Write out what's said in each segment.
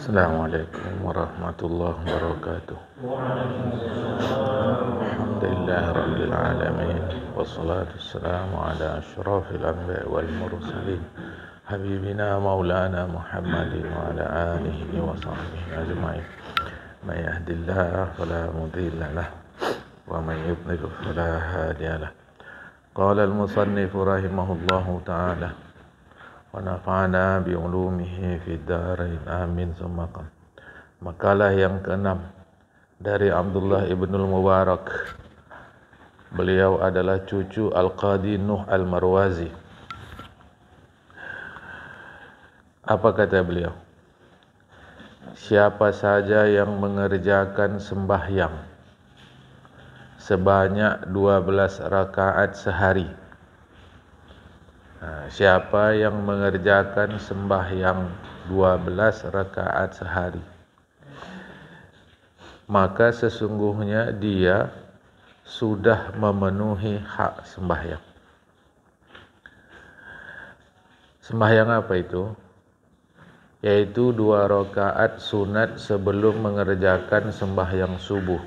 Assalamualaikum warahmatullahi wabarakatuh. Alhamdulillahirabbil alamin wassalatu wassalamu ala asyrafil anbiya'i wal mursalin habibina maulana Muhammadin wa ala alihi wa sahbihi ajma'in. May yahdihillahu fala mudilla lahu wa may yudlil fala hadiya lahu. Qala al-musannif rahimahullahu ta'ala wa nafa'ana bi ulumihi fid dharain amin summa qam. Makalah yang ke-6 dari Abdullah ibn al-Mubarak. Beliau adalah cucu Al-Qadi Nuh Al-Marwazi. Apa kata beliau? Siapa saja yang mengerjakan sembahyang sebanyak 12 rakaat sehari. Siapa yang mengerjakan sembahyang 12 rakaat sehari, maka sesungguhnya dia sudah memenuhi hak sembahyang. Sembahyang apa itu? Yaitu 2 rakaat sunat sebelum mengerjakan sembahyang subuh,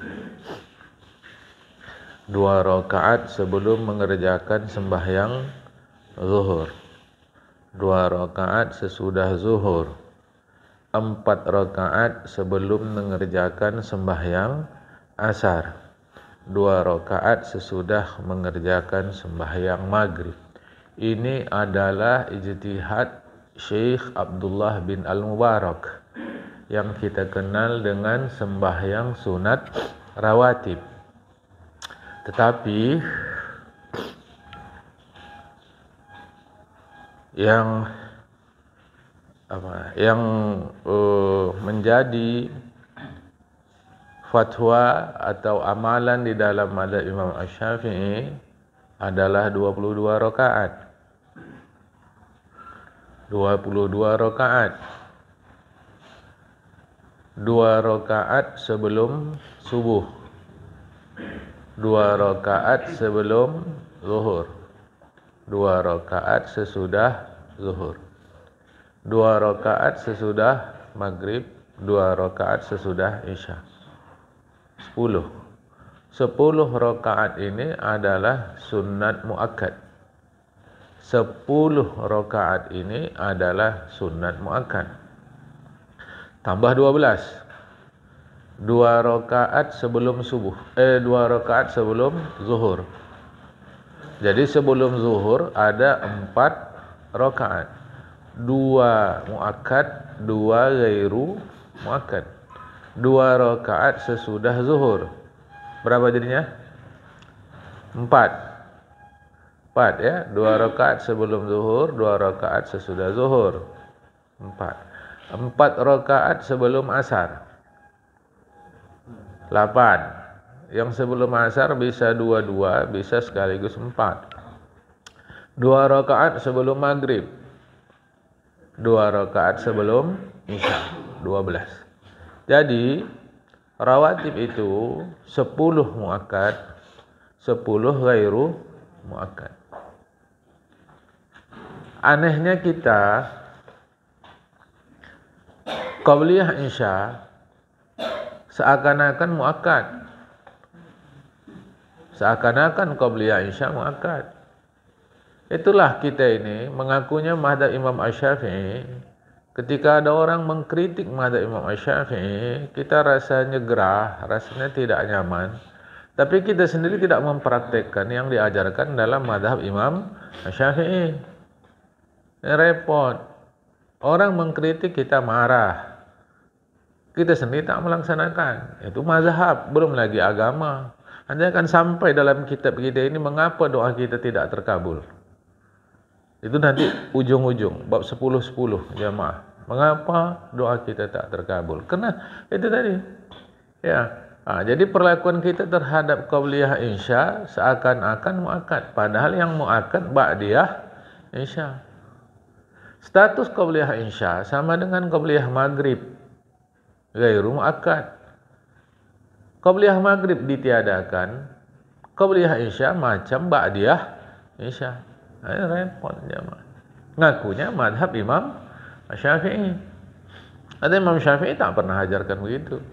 2 rakaat sebelum mengerjakan sembahyang zuhur, 2 rakaat sesudah zuhur, 4 rakaat sebelum mengerjakan sembahyang asar, 2 rakaat sesudah mengerjakan sembahyang maghrib. Ini adalah ijtihad Syekh Abdullah bin Al-Mubarak yang kita kenal dengan sembahyang sunat rawatib. Tetapi yang menjadi fatwa atau amalan di dalam mazhab Imam Asy-Syafi'i adalah 22 rakaat. 22 rakaat. 2 rakaat sebelum subuh, 2 rakaat sebelum zuhur, 2 rakaat sesudah zuhur, 2 rakaat sesudah maghrib, 2 rakaat sesudah isya. 10 rakaat ini adalah sunat muakkad. 10 rakaat ini adalah sunat muakkad. Tambah 12. 2 rakaat sebelum subuh, 2 rakaat sebelum zuhur. Jadi sebelum zuhur ada 4 rakaat. 2 muakkad, 2 ghairu muakkad. 2 rakaat sesudah zuhur. Berapa jadinya? 4 ya. 2 rakaat sebelum zuhur, 2 rakaat sesudah zuhur. 4 rakaat sebelum asar. 8. Yang sebelum asar bisa 2, bisa sekaligus 4. 2 rakaat sebelum maghrib, 2 rakaat sebelum isya, 12. Jadi rawatib itu 10 muakkad, 10 ghairu muakkad. Anehnya kita qabliyah isya seakan-akan muakkad. Seakan-akan qabliyah isya muakkad. Itulah kita ini mengakunya mazhab Imam Asy-Syafi'i. Ketika ada orang mengkritik mazhab Imam Asy-Syafi'i, kita rasanya gerah, rasanya tidak nyaman. Tapi kita sendiri tidak mempraktekkan yang diajarkan dalam mazhab Imam Asy-Syafi'i. Ini repot. Orang mengkritik kita marah, kita sendiri tak melaksanakan. Itu mazhab, belum lagi agama. Anda akan sampai dalam kitab kita ini mengapa doa kita tidak terkabul. Itu nanti ujung-ujung bab 10-10 jamaah. Mengapa doa kita tak terkabul? Karena itu tadi. Ya. Jadi perlakuan kita terhadap qabliyah isya seakan-akan muakkad, padahal yang muakkad ba'diyah isya. Status qabliyah isya sama dengan qabliyah maghrib, ghairu muakkad. Qabliyah maghrib ditiadakan, qabliyah isya macam ba'diyah isya. Repot jemaah. Ngakunya mazhab Imam Syafi'i. Ada Imam Syafi'i tak pernah ajarkan begitu.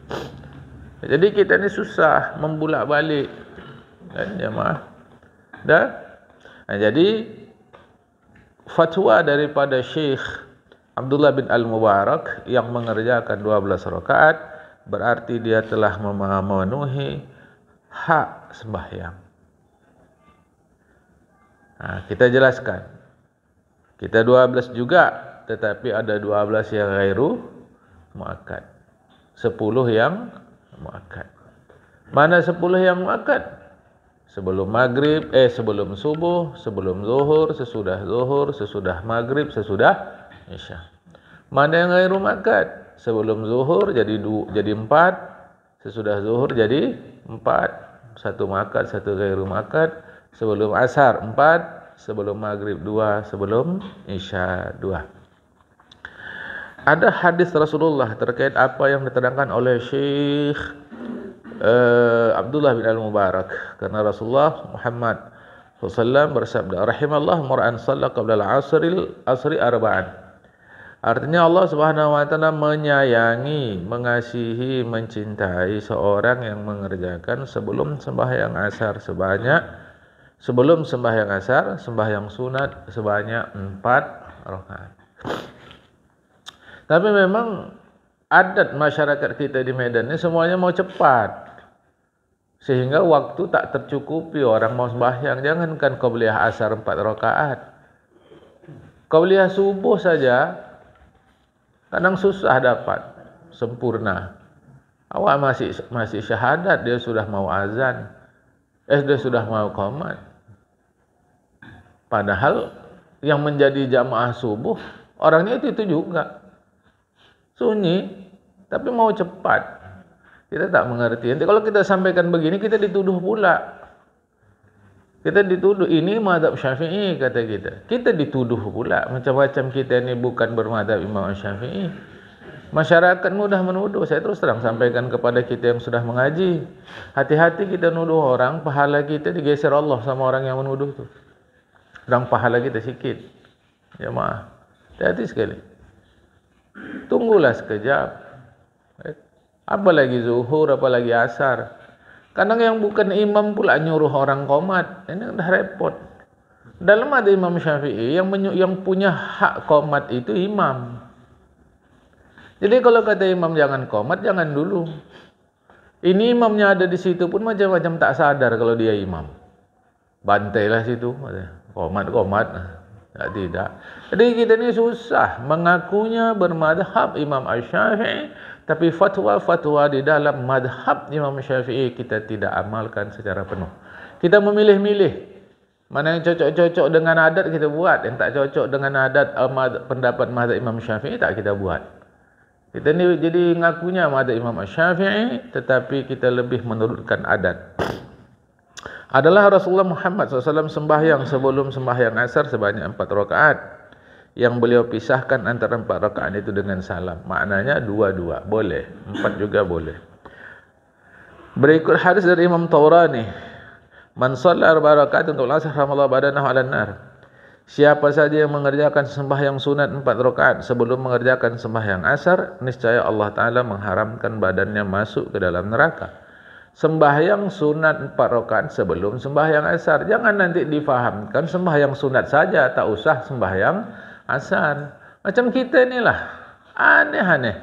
Jadi kita ni susah membulak balik, kan jemaah. Jadi fatwa daripada Syekh Abdullah bin Al-Mubarak yang mengerjakan 12 rakaat berarti dia telah memenuhi hak sembahyang. Kita jelaskan. Kita 12 juga, tetapi ada 12 yang ghairu muakkad. 10 yang muakkad. Mana 10 yang muakkad? Sebelum maghrib, sebelum subuh, sebelum zuhur, sesudah maghrib, sesudah isya. Mana yang ghairu muakkad? Sebelum zuhur jadi 4, sesudah zuhur jadi 4. Satu muakkad, satu ghairu muakkad. Sebelum asar 4, sebelum maghrib 2, sebelum isya 2. Ada hadis Rasulullah terkait apa yang diterangkan oleh Syekh Abdullah bin Al-Mubarak. Karena Rasulullah Muhammad SAW bersabda, rahimallahu mar'an shalla qabla al-asri arba'an. Artinya Allah Subhanahu wa taala menyayangi, mengasihi, mencintai seorang yang mengerjakan sebelum sembahyang asar sebelum sembahyang asar, sembahyang sunat sebanyak 4 rakaat. Tapi memang adat masyarakat kita di Medan ini semuanya mau cepat. Sehingga waktu tak tercukupi orang mau sembahyang. Jangankan qabliyah asar 4 rakaat. Qabliyah subuh saja kadang susah dapat sempurna. Awak masih syahadat, dia sudah mau azan. Dia sudah mau qomat. Padahal yang menjadi jamaah subuh orangnya itu juga sunyi, tapi mau cepat. Kita tak mengerti. Nanti kalau kita sampaikan begini, kita dituduh pula. Kita dituduh ini mazhab Syafi'i, kata kita. Kita dituduh pula macam-macam kita ini bukan bermazhab Imam Syafi'i. Masyarakat mudah menuduh. Saya terus terang sampaikan kepada kita yang sudah mengaji. Hati-hati kita nuduh orang, pahala kita digeser Allah sama orang yang menuduh tu. Dan pahala kita sikit. Ya maaf. Hati-hati sekali. Tunggulah sekejap. Apalagi zuhur, apalagi asar. Kadang yang bukan imam pula nyuruh orang qomat. Ini dah repot. Dalam ada Imam Syafi'i yang punya hak qomat itu imam. Jadi kalau kata imam jangan qomat, jangan dulu. Ini imamnya ada di situ pun macam-macam tak sadar kalau dia imam. Bantailah situ. Qomat. Tidak. Jadi kita ni susah mengakunya bermadhab Imam Syafi'i, tapi fatwa-fatwa di dalam madhab Imam Syafi'i kita tidak amalkan secara penuh. Kita memilih-milih mana yang cocok-cocok dengan adat kita buat, yang tak cocok dengan adat pendapat madhab Imam Syafi'i tak kita buat. Kita ni jadi ngakunya madhab Imam Syafi'i, tetapi kita lebih menurutkan adat. Adalah Rasulullah Muhammad SAW sembahyang sebelum sembahyang asar sebanyak 4 rakaat. Yang beliau pisahkan antara 4 rakaat itu dengan salam. Maknanya 2-2. Boleh. 4 juga boleh. Berikut hadis dari Imam Taurani. Man shalla 4 rakaat untuk asar ramallahu badanahu 'alan nar. Siapa saja yang mengerjakan sembahyang sunat 4 rakaat sebelum mengerjakan sembahyang asar, niscaya Allah Ta'ala mengharamkan badannya masuk ke dalam neraka. Sembahyang sunat 4 rakaat sebelum sembahyang asar. Jangan nanti difahamkan sembahyang sunat saja, tak usah sembahyang asar. Macam kita inilah aneh-aneh.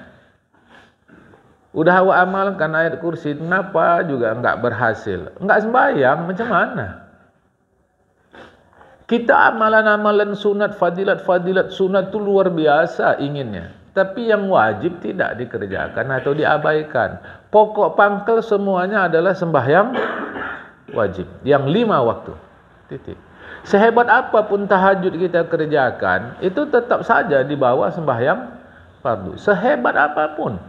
Udah awak amalkan ayat kursi, kenapa juga enggak berhasil? Enggak sembahyang, macam mana? Kita amalan-amalan sunat, fadilat-fadilat sunat itu luar biasa inginnya. Tapi yang wajib tidak dikerjakan atau diabaikan. Pokok pangkal semuanya adalah sembahyang wajib. Yang 5 waktu. Titik. Sehebat apapun tahajud kita kerjakan, itu tetap saja di bawah sembahyang fardu. Sehebat apapun.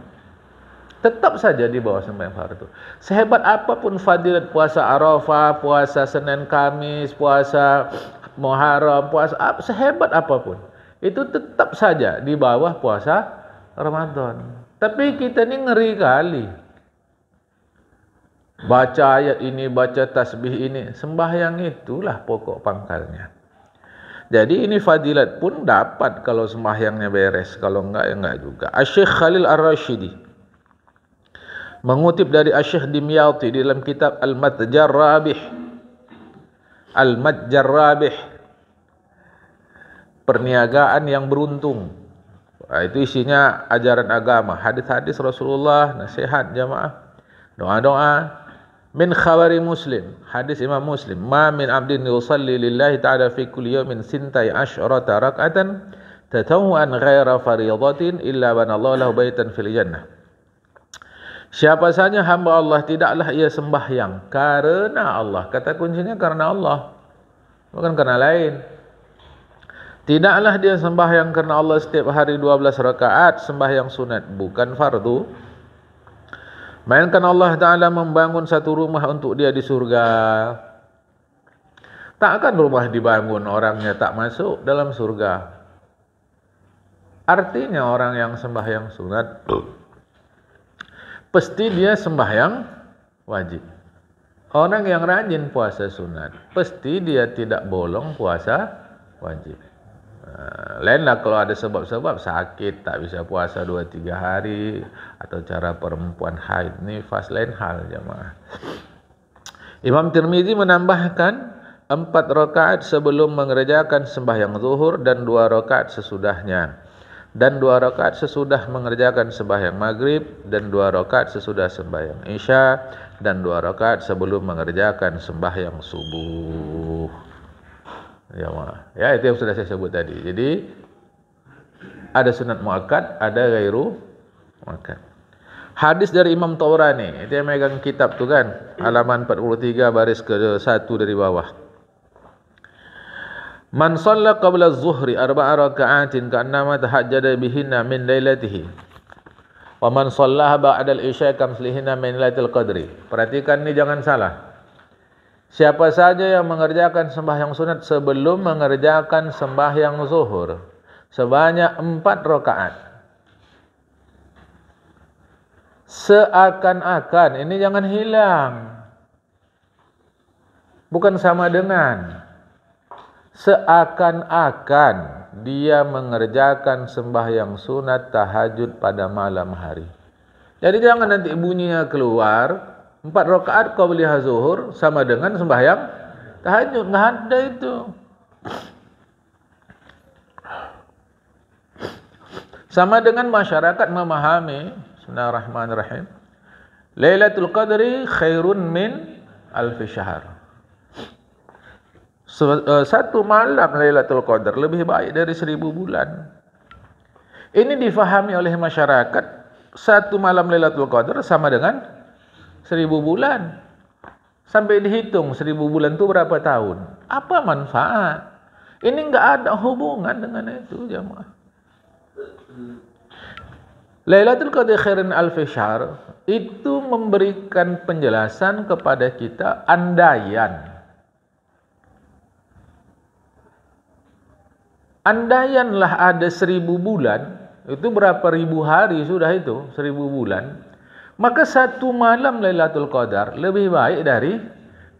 Tetap saja di bawah sembahyang fardu. Sehebat apapun fadilat puasa Arafah, puasa Senin Kamis, puasa Muharram, puasa sehebat apapun. Itu tetap saja di bawah puasa Ramadan. Tapi kita ni ngeri kali. Baca ayat ini, baca tasbih ini. Sembahyang itulah pokok pangkalnya. Jadi ini fadilat pun dapat kalau sembahyangnya beres, kalau enggak ya enggak juga. Asy-Syaikh Khalil Ar-Rasyidi mengutip dari Asy-Syaikh Dimyati di dalam kitab Al-Matjar Rabih. Al-Matjar Rabih, perniagaan yang beruntung. Itu isinya ajaran agama, hadis-hadis Rasulullah, nasihat jamaah, doa-doa. Min khabari Muslim, hadis Imam Muslim, ma min abdin yusalli lillahi ta'ala fi kulli yawmin sintai asyrata rak'atan tatawwan ghaira fariidatin illa banallahu lahu baitan fil jannah. Siapa saja hamba Allah, tidaklah ia sembahyang karena Allah. Kata kuncinya karena Allah, bukan karena lain. Tidaklah dia sembahyang karena Allah setiap hari 12 rakaat sembahyang sunat, bukan fardu. Mainkan Allah Ta'ala membangun satu rumah untuk dia di surga. Takkan rumah dibangun orangnya tak masuk dalam surga. Artinya orang yang sembahyang sunat pasti dia sembahyang wajib. Orang yang rajin puasa sunat pasti dia tidak bolong puasa wajib. Lainlah kalau ada sebab-sebab sakit tak bisa puasa 2-3 hari, atau cara perempuan haid, nifas, lain hal jemaah. Imam Tirmizi menambahkan 4 rakaat sebelum mengerjakan sembahyang zuhur dan 2 rakaat sesudahnya, dan 2 rakaat sesudah mengerjakan sembahyang maghrib, dan 2 rakaat sesudah sembahyang isya, dan 2 rakaat sebelum mengerjakan sembahyang subuh. Ya, itu yang sudah saya sebut tadi. Jadi ada sunat muakkad, ada ghairu muakkad. Hadis dari Imam Tabrani, itu yang megang kitab tu kan, halaman 43 baris ke-1 dari bawah. Man shalla qabla az-zuhri 4 raka'atin ka'annama tahajjada bihinna min lailatihi. Wa man shallaha ba'da al-isya kamslihinna min lailatul qadri. Perhatikan ni, jangan salah. Siapa saja yang mengerjakan sembahyang sunat sebelum mengerjakan sembahyang zuhur sebanyak 4 rakaat, seakan-akan, ini jangan hilang, bukan sama dengan, seakan-akan dia mengerjakan sembahyang sunat tahajud pada malam hari. Jadi jangan nanti bunyinya keluar 4 rakaat qabliyah zuhur sama dengan sembahyang tahajud, enggak ada itu. Sama dengan masyarakat memahami, bismillahirrahmanirrahim, Lailatul Qadri khairun min alfi syahr. Satu malam Lailatul Qadar lebih baik dari 1000 bulan. Ini difahami oleh masyarakat, satu malam Lailatul Qadar sama dengan 1000 bulan. Sampai dihitung 1000 bulan itu berapa tahun? Apa manfaat? Ini enggak ada hubungan dengan itu jemaah. Lailatul Qadar khairun alfi syahr itu memberikan penjelasan kepada kita andaian. Andaianlah ada 1000 bulan, itu berapa ribu hari sudah itu, 1000 bulan. Maka satu malam Lailatul Qadar lebih baik dari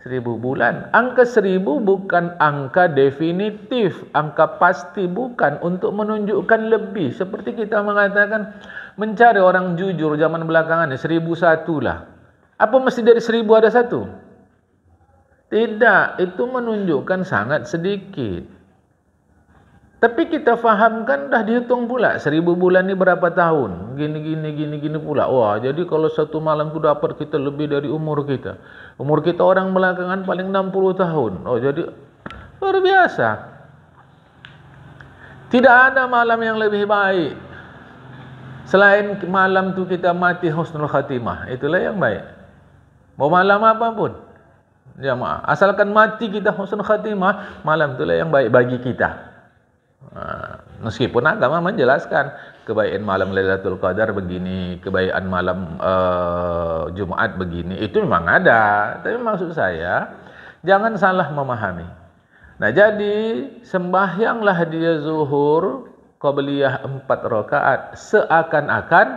1000 bulan. Angka 1000 bukan angka definitif, angka pasti, bukan untuk menunjukkan lebih. Seperti kita mengatakan mencari orang jujur zaman belakangan ini 1001 lah. Apa mesti dari 1000 ada satu? Tidak, itu menunjukkan sangat sedikit. Tapi kita fahamkan dah dihitung pula 1000 bulan ni berapa tahun, gini pula. Wah, jadi kalau satu malam tu dapat kita lebih dari umur kita. Umur kita orang belakangan paling 60 tahun. Oh, jadi luar biasa. Tidak ada malam yang lebih baik selain malam tu kita mati husnul khatimah. Itulah yang baik. Mau malam apapun, jemaah, asalkan mati kita husnul khatimah, malam itulah yang baik bagi kita. Meskipun agama menjelaskan kebaikan malam Lailatul Qadar begini, kebaikan malam Jumat begini, itu memang ada. Tapi maksud saya jangan salah memahami. Nah, jadi sembahyanglah dia zuhur qabliyah 4 rakaat seakan-akan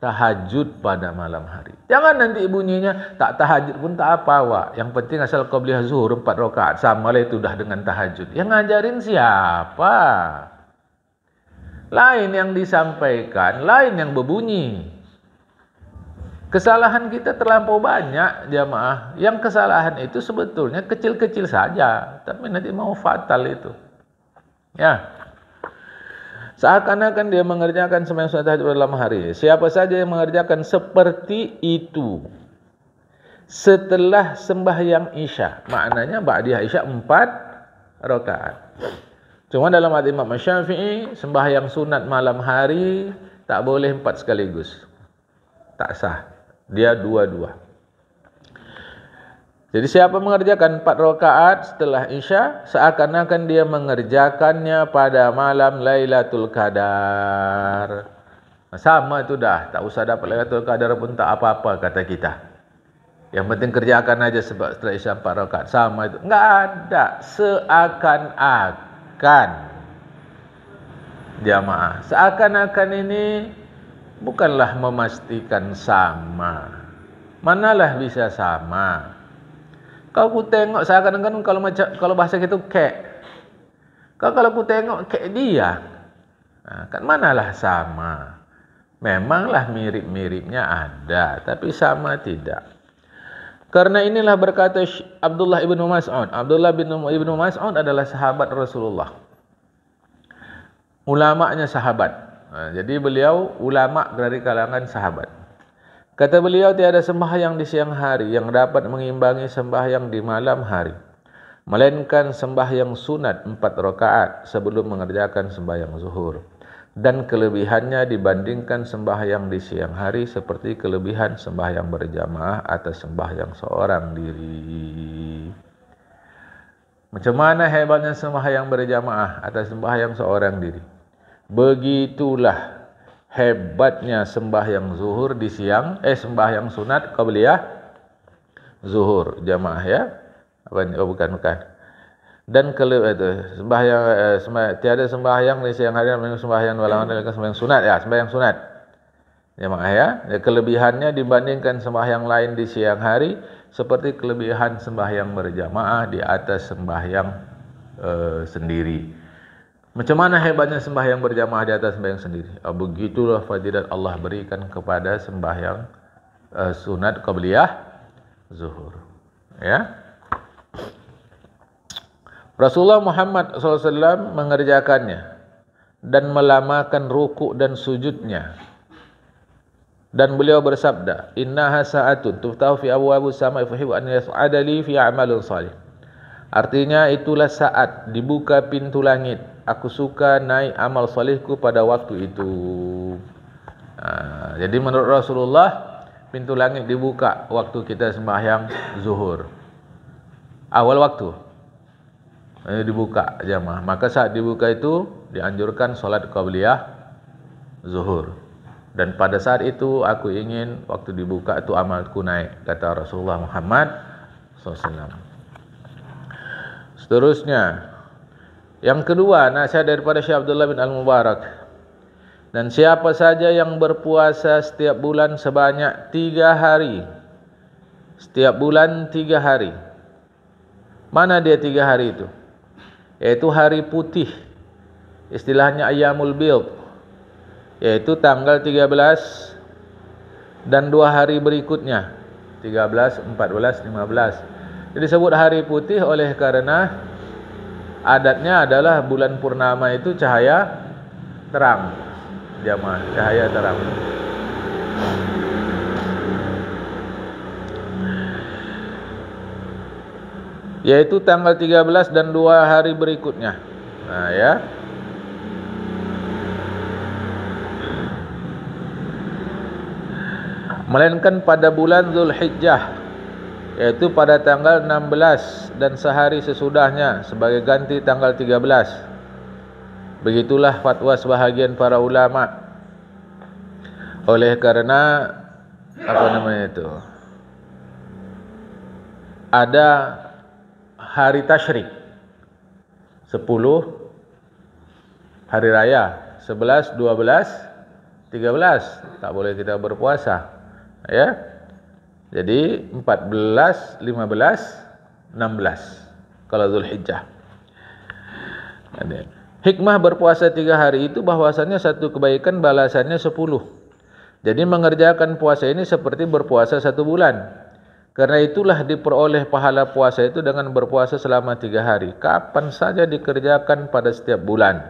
tahajud pada malam hari. Jangan nanti bunyinya tak tahajud pun tak apa wak. Yang penting asal qabliyah zuhur 4 rakaat. Samalah itu dah dengan tahajud. Yang ngajarin siapa? Lain yang disampaikan, lain yang berbunyi. Kesalahan kita terlampau banyak jamaah. Yang kesalahan itu sebetulnya kecil-kecil saja, tapi nanti mau fatal itu. Ya. Seakan-akan dia mengerjakan sembahyang sunat tahajud pada malam hari. Siapa saja yang mengerjakan seperti itu setelah sembahyang Isya, maknanya ba'diyah Isya 4 rakaat. Cuma dalam hadis Imam Syafi'i, sembahyang sunat malam hari tak boleh 4 sekaligus. Tak sah. Dia 2-2. Jadi siapa mengerjakan 4 rakaat setelah Isya, seakan-akan dia mengerjakannya pada malam Lailatul Qadar. Sama itu dah, tak usah dapat Lailatul Qadar pun tak apa-apa kata kita. Yang penting kerjakan aja sebab setelah Isya 4 rakaat. Sama itu. Enggak ada. Seakan-akan. Jamaah. Seakan-akan ini bukanlah memastikan sama. Manalah bisa sama. Kalau ku tengok seakan-akan kalau bahasa gitu kek. Kalau ku tengok kek dia. Nah, kan manalah sama. Memanglah mirip-miripnya ada, tapi sama tidak. Karena inilah berkata Abdullah ibnu Mas'ud. Abdullah ibnu Mas'ud adalah sahabat Rasulullah. Ulamanya sahabat. Nah, jadi beliau ulama dari kalangan sahabat. Kata beliau, tiada sembahyang di siang hari yang dapat mengimbangi sembahyang di malam hari, melainkan sembahyang sunat 4 rakaat sebelum mengerjakan sembahyang zuhur. Dan kelebihannya dibandingkan sembahyang di siang hari seperti kelebihan sembahyang berjamaah atas sembahyang seorang diri. Macam mana hebatnya sembahyang berjamaah atas sembahyang seorang diri? Begitulah hebatnya sembahyang zuhur di siang, sembahyang sunat qabliyah zuhur jamaah ya. Apa ini? Oh bukan. Dan sembahyang tiada sembahyang di siang hari yang sembahyang malam adalah sembahyang sunat ya, sembahyang sunat. Jamaah ya. Kelebihannya dibandingkan sembahyang lain di siang hari seperti kelebihan sembahyang berjamaah di atas sembahyang sendiri. Macam mana hebatnya sembahyang berjamaah di atas sembahyang sendiri? Begitulah fadilat Allah berikan kepada sembahyang sunat qabliyah zuhur. Ya. Rasulullah Muhammad SAW mengerjakannya dan melamakan rukuk dan sujudnya. Dan beliau bersabda, "Innaha sa'atun tuftahu fi abwabus sama'i fa uhibbu an yas'ada li fi a'malin salih." Artinya itulah saat dibuka pintu langit. Aku suka naik amal solehku pada waktu itu. Jadi menurut Rasulullah, pintu langit dibuka waktu kita sembahyang zuhur. Awal waktu dibuka jamaah. Maka saat dibuka itu dianjurkan solat qabliyah zuhur. Dan pada saat itu aku ingin waktu dibuka itu amalku naik, kata Rasulullah Muhammad SAW. Seterusnya, yang kedua, nasihat daripada Syekh Abdullah bin Al-Mubarak. Dan siapa saja yang berpuasa setiap bulan sebanyak 3 hari. Setiap bulan 3 hari. Mana dia 3 hari itu? Yaitu hari putih. Istilahnya Ayyamul Bid. Yaitu tanggal 13 dan 2 hari berikutnya. 13, 14, 15. Jadi disebut hari putih oleh karena adatnya adalah bulan purnama itu cahaya terang. Jamaah, cahaya terang. Yaitu tanggal 13 dan 2 hari berikutnya. Nah ya. Melainkan pada bulan Zulhijjah, yaitu pada tanggal 16 dan sehari sesudahnya sebagai ganti tanggal 13. Begitulah fatwa sebahagian para ulama. Oleh karena ada hari tasyrik 10 hari raya 11, 12, 13 tak boleh kita berpuasa. Ya. Jadi 14, 15, 16 kalau Zulhijjah. Hikmah berpuasa 3 hari itu bahwasannya satu kebaikan balasannya 10. Jadi mengerjakan puasa ini seperti berpuasa 1 bulan. Karena itulah diperoleh pahala puasa itu dengan berpuasa selama 3 hari. Kapan saja dikerjakan pada setiap bulan.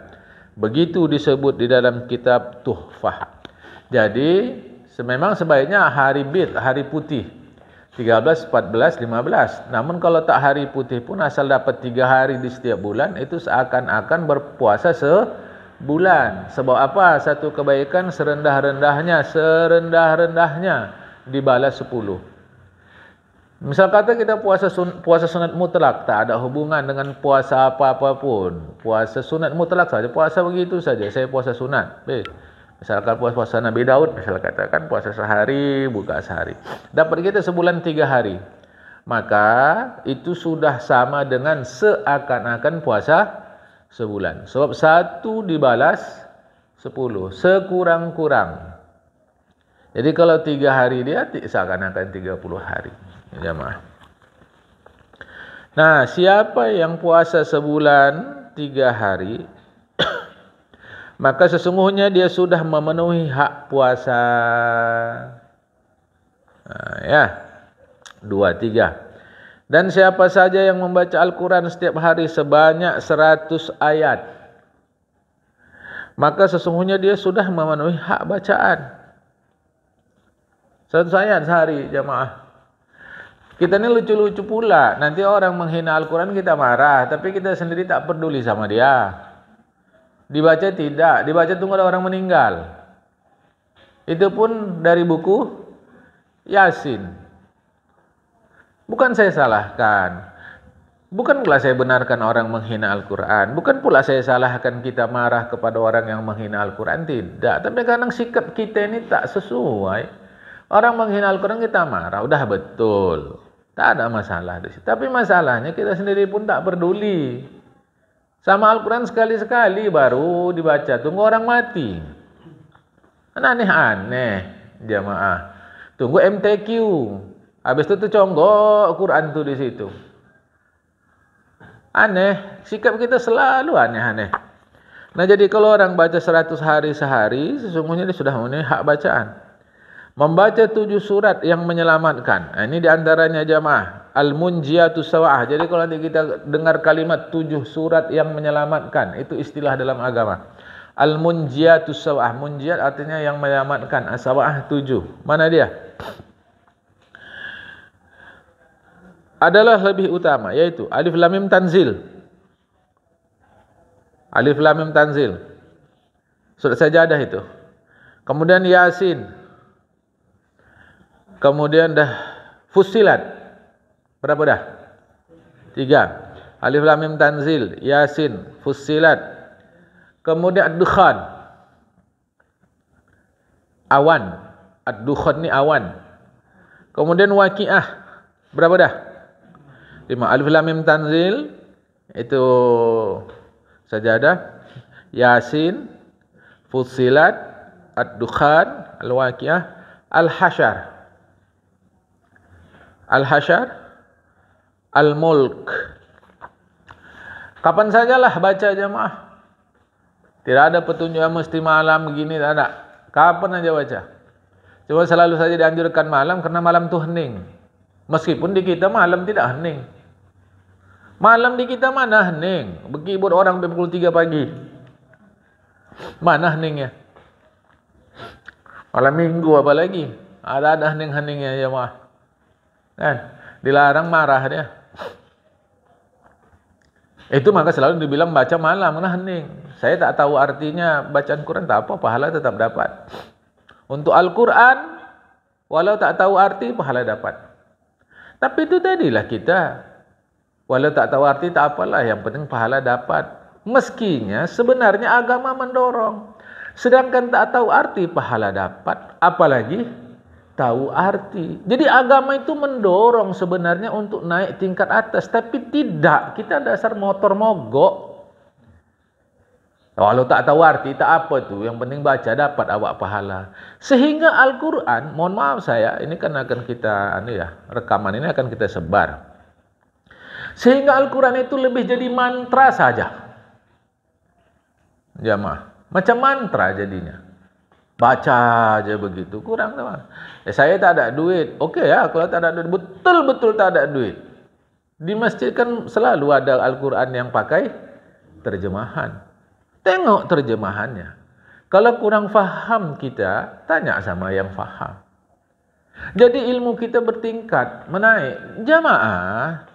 Begitu disebut di dalam kitab Tuhfah. Jadi memang sebaiknya hari bid, hari putih. 13, 14, 15. Namun kalau tak hari putih pun asal dapat 3 hari di setiap bulan, itu seakan-akan berpuasa sebulan. Sebab apa? Satu kebaikan serendah-rendahnya dibalas 10. Misal kata kita puasa sunat mutlak, tak ada hubungan dengan puasa apa-apa pun. Puasa sunat mutlak saja, puasa begitu saja. Saya puasa sunat. Misalkan puasa Nabi Daud, misalkan katakan puasa sehari, buka sehari. Dapat kita sebulan 3 hari. Maka itu sudah sama dengan seakan-akan puasa sebulan. Sebab 1 dibalas 10, sekurang-kurang. Jadi kalau 3 hari dia seakan-akan 30 hari. Jamaah. Nah, siapa yang puasa sebulan 3 hari, maka sesungguhnya dia sudah memenuhi hak puasa. Ya. 2, 3. Dan siapa saja yang membaca Al-Quran setiap hari sebanyak 100 ayat, maka sesungguhnya dia sudah memenuhi hak bacaan. 100 ayat sehari, jamaah. Kita ni lucu-lucu pula. Nanti orang menghina Al-Quran kita marah, tapi kita sendiri tak peduli sama dia. Dibaca tidak, dibaca tunggu ada orang meninggal. Itu pun dari buku Yasin. Bukan saya salahkan. Bukan pula saya benarkan orang menghina Al-Quran. Bukan pula saya salahkan kita marah kepada orang yang menghina Al-Quran. Tidak. Tapi kadang sikap kita ini tak sesuai. Orang menghina Al-Quran kita marah. Udah betul. Tak ada masalah di situ. Tapi masalahnya kita sendiri pun tak peduli. Sama Al-Quran sekali-sekali baru dibaca. Tunggu orang mati. Aneh-aneh jamaah. Tunggu MTQ. Habis itu conggok Quran tu di situ. Aneh. Sikap kita selalu aneh-aneh. Nah jadi kalau orang baca 100 hari sehari, sesungguhnya dia sudah memenuhi hak bacaan. Membaca 7 surat yang menyelamatkan. Nah, ini diantaranya jamaah. Al-Munjiatus Sawa'ah. Jadi kalau nanti kita dengar kalimat 7 surat yang menyelamatkan, itu istilah dalam agama. Al-Munjiatus Sawa'ah. Munjiat artinya yang menyelamatkan. As-Sawa'ah 7. Mana dia? Adalah lebih utama, yaitu Alif Lam Mim Tanzil. Alif Lam Mim Tanzil. Surat Sajadah itu. Kemudian Yasin. Kemudian dah Fussilat. Berapa dah? 3. Alif Lam Mim Tanzil, Yasin, Fussilat. Kemudian Ad-Dukhan. Awan. Ad-Dukhan ni awan. Kemudian Waqiah. Berapa dah? 5. Alif Lam Mim Tanzil itu Sajadah, Yasin, Fussilat, Ad-Dukhan, Al-Waqiah, Al-Hasyr. Al-Hasyr, Al-Mulk. Kapan sajalah baca jemaah. Tidak ada petunjuk mesti malam begini, tak ada. Kapan aja baca. Cuma selalu saja dianjurkan malam karena malam tu hening. Meskipun di kita malam tidak hening. Malam di kita mana hening? Berkibut orang pukul 3 pagi. Mana heningnya? Malam minggu apa lagi? Ada hening-heningnya jemaah. Kan? Dilarang marah dia. Itu maka selalu dibilang baca malam karena hening. Saya tak tahu artinya bacaan Quran, tak apa, pahala tetap dapat. Untuk Al-Quran, walau tak tahu arti, pahala dapat. Tapi itu tadilah kita. Walau tak tahu arti, tak apalah. Yang penting pahala dapat. Meskinya sebenarnya agama mendorong. Sedangkan tak tahu arti, pahala dapat. Apalagi tahu arti. Jadi agama itu mendorong sebenarnya untuk naik tingkat atas. Tapi tidak. Kita dasar motor mogok. Kalau tak tahu arti, tak apa tu. Yang penting baca, dapat awak pahala. Sehingga Al-Quran, mohon maaf saya, ini kan akan kita, rekaman ini akan kita sebar. Sehingga Al-Quran itu lebih jadi mantra saja. Jamaah. Macam mantra jadinya. Baca aja begitu, kurang teman. Saya tak ada duit. Okey ya, kalau tak ada duit, betul-betul tak ada duit. Di masjid kan selalu ada Al-Quran yang pakai terjemahan. Tengok terjemahannya. Kalau kurang faham kita, tanya sama yang faham. Jadi ilmu kita bertingkat, menaik. Jamaah,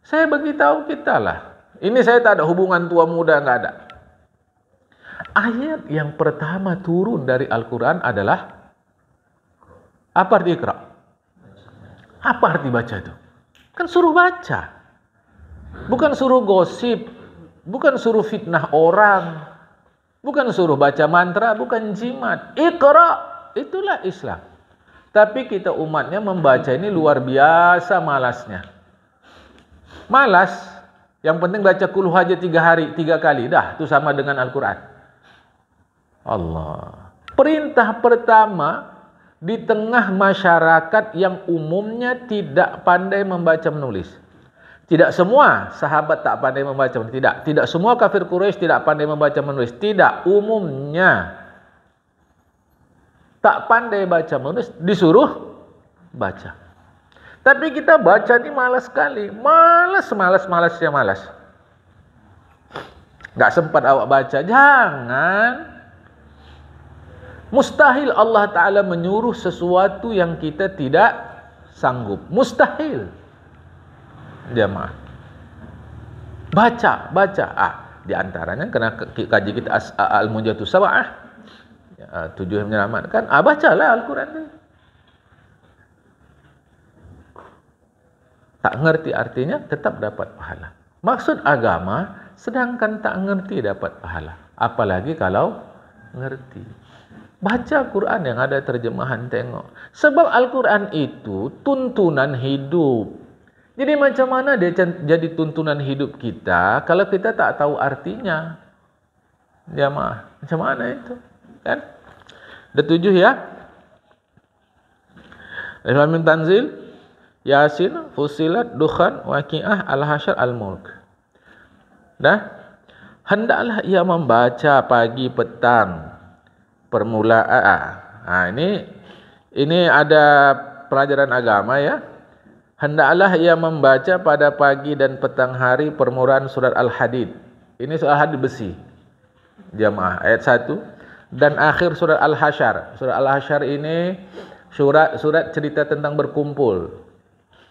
saya beritahu kita lah. Ini saya tak ada hubungan tua muda, enggak ada. Ayat yang pertama turun dari Al-Quran adalah apa arti Iqra? Apa arti baca itu? Kan suruh baca. Bukan suruh gosip, bukan suruh fitnah orang, bukan suruh baca mantra, bukan jimat. Iqra, itulah Islam. Tapi kita umatnya membaca ini luar biasa malasnya. Malas, yang penting baca qul aja 3 hari, 3 kali. Dah, itu sama dengan Al-Quran. Allah. Perintah pertama di tengah masyarakat yang umumnya tidak pandai membaca menulis. Tidak semua sahabat tak pandai membaca menulis. Tidak semua kafir Quraisy tidak pandai membaca menulis. Tidak, umumnya tak pandai baca menulis, disuruh baca. Tapi kita baca ni malas sekali. Malasnya malas. Tak sempat awak baca. Jangan. Mustahil Allah Ta'ala menyuruh sesuatu yang kita tidak sanggup. Mustahil. Jamaah. Baca. Di antaranya kena kaji kita Al-Munjatus Sab'ah. 7 yang menyelamatkan. Bacalah Al-Quran itu. Tak ngerti artinya, tetap dapat pahala. Maksud agama, sedangkan tak ngerti dapat pahala. Apalagi kalau ngerti. Baca Quran yang ada terjemahan, tengok. Sebab Al-Quran itu tuntunan hidup. Jadi macam mana dia jadi tuntunan hidup kita kalau kita tak tahu artinya? Jamaah, macam mana itu? Kan? Ada 7 ya. Al-Min Tanzil, Yasin, Fussilat, Dukhan, Waqi'ah, Al-Hasyr, Al-Mulk. Dah? Hendaklah ia membaca pagi petang permulaan. Ini ada pelajaran agama ya. Hendaklah ia membaca pada pagi dan petang hari permulaan surat Al-Hadid. Ini surat Al-Hadid besi. Jamaah ayat 1 dan akhir surat Al-Hasyr. Surat Al-Hasyr ini surat cerita tentang berkumpul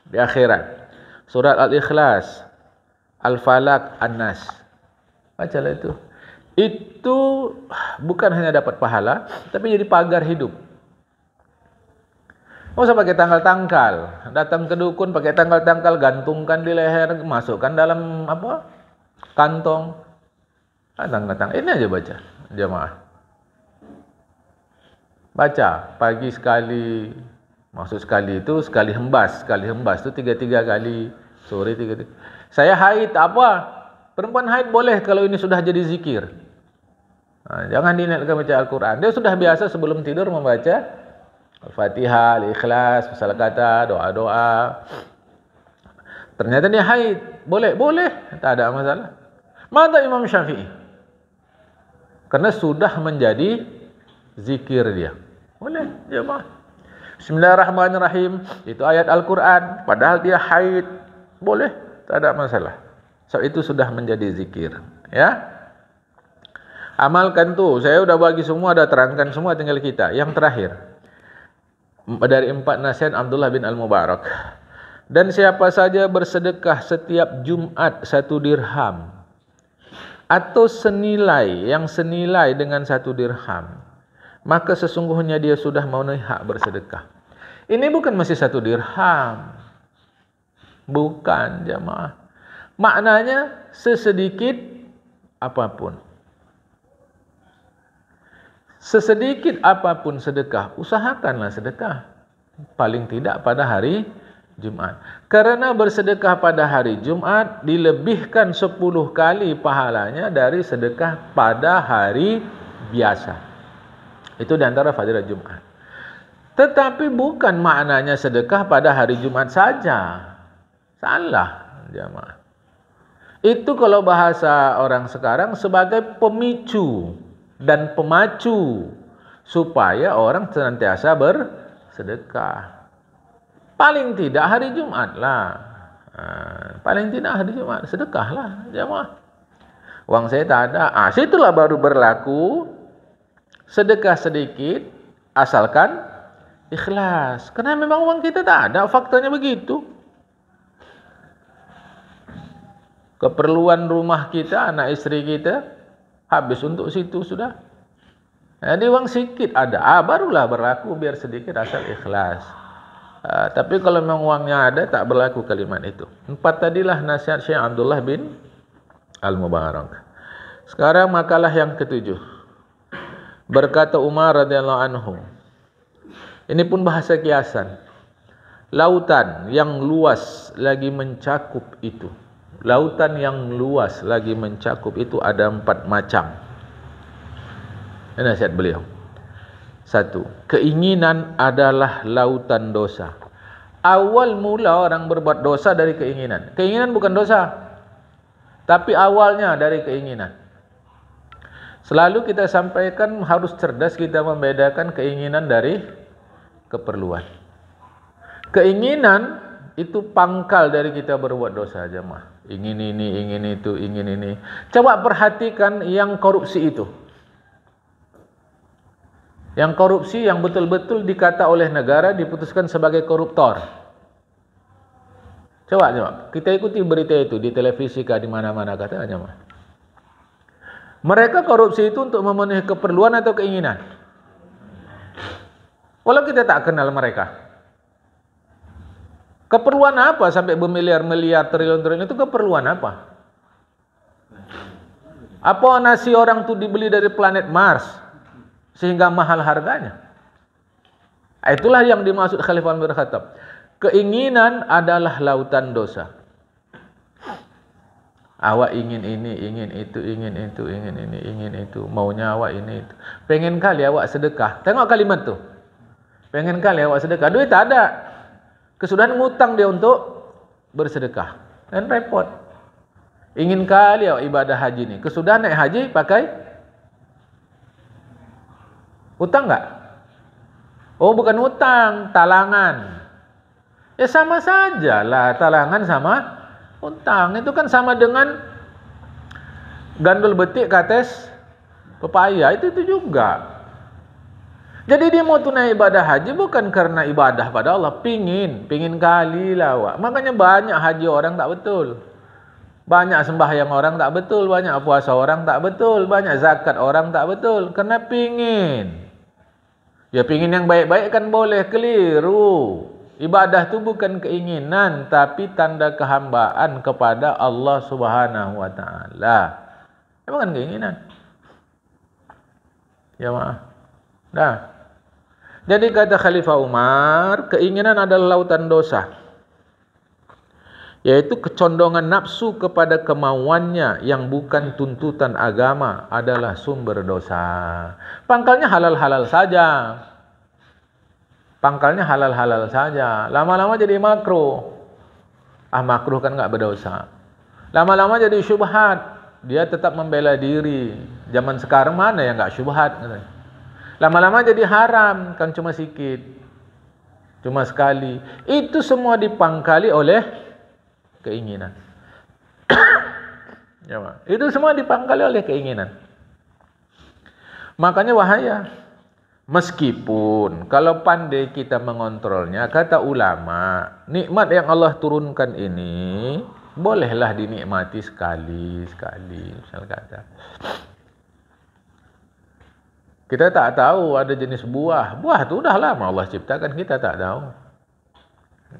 di akhirat. Surat Al-Ikhlas, Al-Falaq, An-Nas. Bacalah itu. Itu bukan hanya dapat pahala, tapi jadi pagar hidup. Oh, usah pakai tangkal-tangkal. Datang ke dukun pakai tangkal-tangkal, gantungkan di leher, masukkan dalam kantong. Datang. Ini aja baca, jamaah. Baca pagi sekali. Maksud sekali itu sekali hembas itu 3 kali, sore 3. Saya haid apa? Perempuan haid boleh kalau ini sudah jadi zikir. Jangan diniatkan baca Al-Quran. Dia sudah biasa sebelum tidur membaca Al-Fatihah, Al-Ikhlas, masalah kata, doa-doa. Ternyata dia haid. Boleh. Tak ada masalah. Mata Imam Syafi'i. Karena sudah menjadi zikir dia. Boleh, jemaah. Bismillahirrahmanirrahim. Itu ayat Al-Quran. Padahal dia haid. Boleh, tak ada masalah. So itu sudah menjadi zikir. Ya. Amalkan tu. Saya sudah bagi semua, dah terangkan semua, tinggal kita. Yang terakhir. Dari 4 nasihat Abdullah bin Al-Mubarak. Dan siapa saja bersedekah setiap Jumat 1 dirham. Atau senilai dengan 1 dirham. Maka sesungguhnya dia sudah memenuhi hak bersedekah. Ini bukan masih 1 dirham. Bukan, jamaah. Maknanya sesedikit apapun. Sesedikit apapun sedekah, usahakanlah sedekah. Paling tidak pada hari Jumat. Karena bersedekah pada hari Jumat dilebihkan 10 kali pahalanya dari sedekah pada hari biasa. Itu di antara fadilah Jumat. Tetapi bukan maknanya sedekah pada hari Jumat saja. Salah, jemaah. Itu kalau bahasa orang sekarang sebagai pemicu dan pemacu supaya orang senantiasa bersedekah. Paling tidak hari Jumat lah. Paling tidak hari Jumat. Sedekahlah jemaah. Wang saya tak ada. Situlah baru berlaku sedekah sedikit asalkan ikhlas. Karena memang uang kita tak ada. Faktanya begitu. Keperluan rumah kita, anak istri kita habis untuk situ sudah. Jadi uang sedikit ada. Barulah berlaku biar sedikit asal ikhlas. Tapi kalau memang uangnya ada, tak berlaku kalimat itu. 4 tadilah nasihat Syekh Abdullah bin Al-Mubarak. Sekarang makalah yang ke-7. Berkata Umar radhiyallahu anhu. Ini pun bahasa kiasan. Lautan yang luas lagi mencakup itu. Lautan yang luas lagi mencakup itu ada 4 macam. Ini nasihat beliau. 1. Keinginan adalah lautan dosa. Awal mula orang berbuat dosa dari keinginan. Keinginan bukan dosa, tapi awalnya dari keinginan. Selalu kita sampaikan harus cerdas kita membedakan keinginan dari keperluan. Keinginan itu pangkal dari kita berbuat dosa, jemaah. Ingin ini, ingin itu, ingin ini. Coba perhatikan yang korupsi itu. Yang korupsi yang betul-betul dikata oleh negara diputuskan sebagai koruptor. Coba kita ikuti berita itu di televisi kah di mana-mana katanya mah. Mereka korupsi itu untuk memenuhi keperluan atau keinginan. Walau kita tak kenal mereka. Keperluan apa sampai bermiliar-miliar, triliun-triliun itu keperluan apa? Apa nasi orang itu dibeli dari planet Mars? Sehingga mahal harganya. Itulah yang dimaksud Khalifah Umar bin Khattab. Keinginan adalah lautan dosa. Awak ingin ini, ingin itu, ingin itu, ingin ini, ingin itu. Maunya awak ini itu. Pengen kali awak sedekah. Tengok kalimat tu. Pengen kali awak sedekah. Duit tak ada. Kesudahan ngutang dia untuk bersedekah. Dan repot. Ingin kali awak ibadah haji ni. Kesudahan naik haji pakai utang enggak? Oh, bukan utang, talangan. Ya sama sajalah talangan sama utang. Itu kan sama dengan gandul betik kates pepaya. Itu juga. Jadi dia mau tunai ibadah haji bukan karena ibadah pada Allah. Pingin kali lah awak. Makanya banyak haji orang tak betul. Banyak sembahyang orang tak betul. Banyak puasa orang tak betul. Banyak zakat orang tak betul. Karena pingin. Ya pingin yang baik-baik kan boleh, keliru. Ibadah tu bukan keinginan tapi tanda kehambaan kepada Allah Subhanahu wa taala. Bukan keinginan. Ya maaf. Dah. Jadi kata Khalifah Umar, keinginan adalah lautan dosa. Yaitu kecondongan nafsu kepada kemauannya yang bukan tuntutan agama adalah sumber dosa. Pangkalnya halal-halal saja. Pangkalnya halal-halal saja. Lama-lama jadi makruh. Makruh kan enggak berdosa. Lama-lama jadi syubhat. Dia tetap membela diri. Zaman sekarang mana yang enggak syubhat? Lama-lama jadi haram, kan cuma sikit. Cuma sekali. Itu semua dipangkali oleh keinginan. Ya, itu semua dipangkali oleh keinginan. Makanya bahaya. Meskipun kalau pandai kita mengontrolnya, kata ulama, nikmat yang Allah turunkan ini bolehlah dinikmati sekali-sekali. Misal kata, kita tak tahu ada jenis buah. Buah tu dah lama Allah ciptakan, kita tak tahu.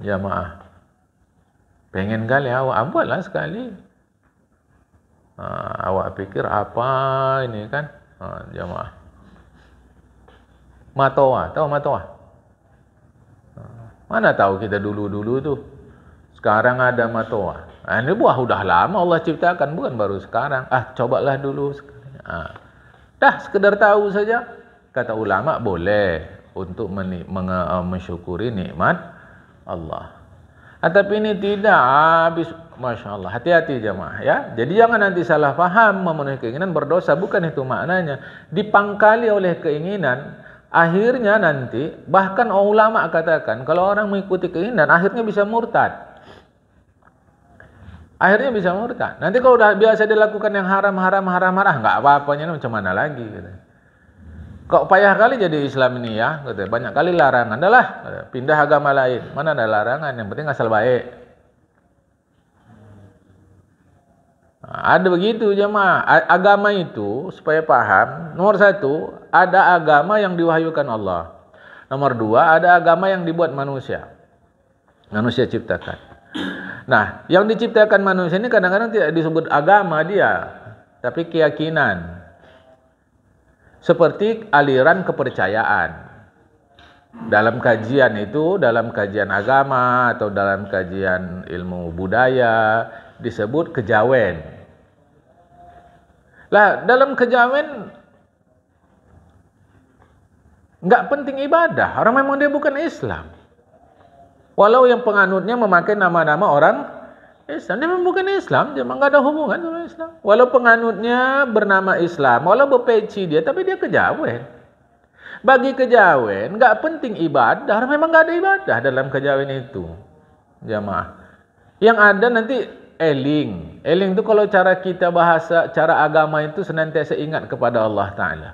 Ya maaf. Pengen kali awak, buatlah sekali. Awak pikir apa ini kan? Jamaah. Matoa, tahu matoa? Mana tahu kita dulu-dulu tu. Sekarang ada matoa. Ini buah udah lama Allah ciptakan, bukan baru sekarang. Cobalah dulu. Dah sekedar tahu saja. Kata ulama boleh untuk mensyukuri nikmat Allah. Tapi ini tidak habis. Masya Allah. Hati-hati jemaah ya. Jadi jangan nanti salah faham, memenuhi keinginan berdosa. Bukan itu maknanya. Dipangkali oleh keinginan. Akhirnya nanti, bahkan ulama katakan, kalau orang mengikuti keinginan, akhirnya bisa murtad. Akhirnya bisa murtad. Nanti kalau udah biasa dilakukan yang haram, nggak apa-apanya, macam mana lagi? Gitu. Kok payah kali jadi Islam ini ya? Gitu. Banyak kali larangan. Adalah pindah agama lain. Mana ada larangan? Yang penting asal baik. Ada begitu jemaah. Agama itu supaya paham. Nomor satu, ada agama yang diwahyukan Allah. Nomor dua, ada agama yang dibuat manusia. Manusia ciptakan. Nah, yang diciptakan manusia ini kadang-kadang tidak disebut agama dia, tapi keyakinan. Seperti aliran kepercayaan. Dalam kajian itu, dalam kajian agama atau dalam kajian ilmu budaya disebut kejawen. Lah, dalam kejawen nggak penting ibadah. Orang memang dia bukan Islam. Walau yang penganutnya memakai nama-nama orang Islam, dia memang bukan Islam, dia memang nggak ada hubungan sama Islam. Walau penganutnya bernama Islam, walau berpeci dia, tapi dia kejawen. Bagi kejawen nggak penting ibadah. Orang memang nggak ada ibadah dalam kejawen itu, jamaah. Yang ada nanti eling. Eling itu kalau cara kita bahasa, cara agama itu senantiasa ingat kepada Allah Ta'ala.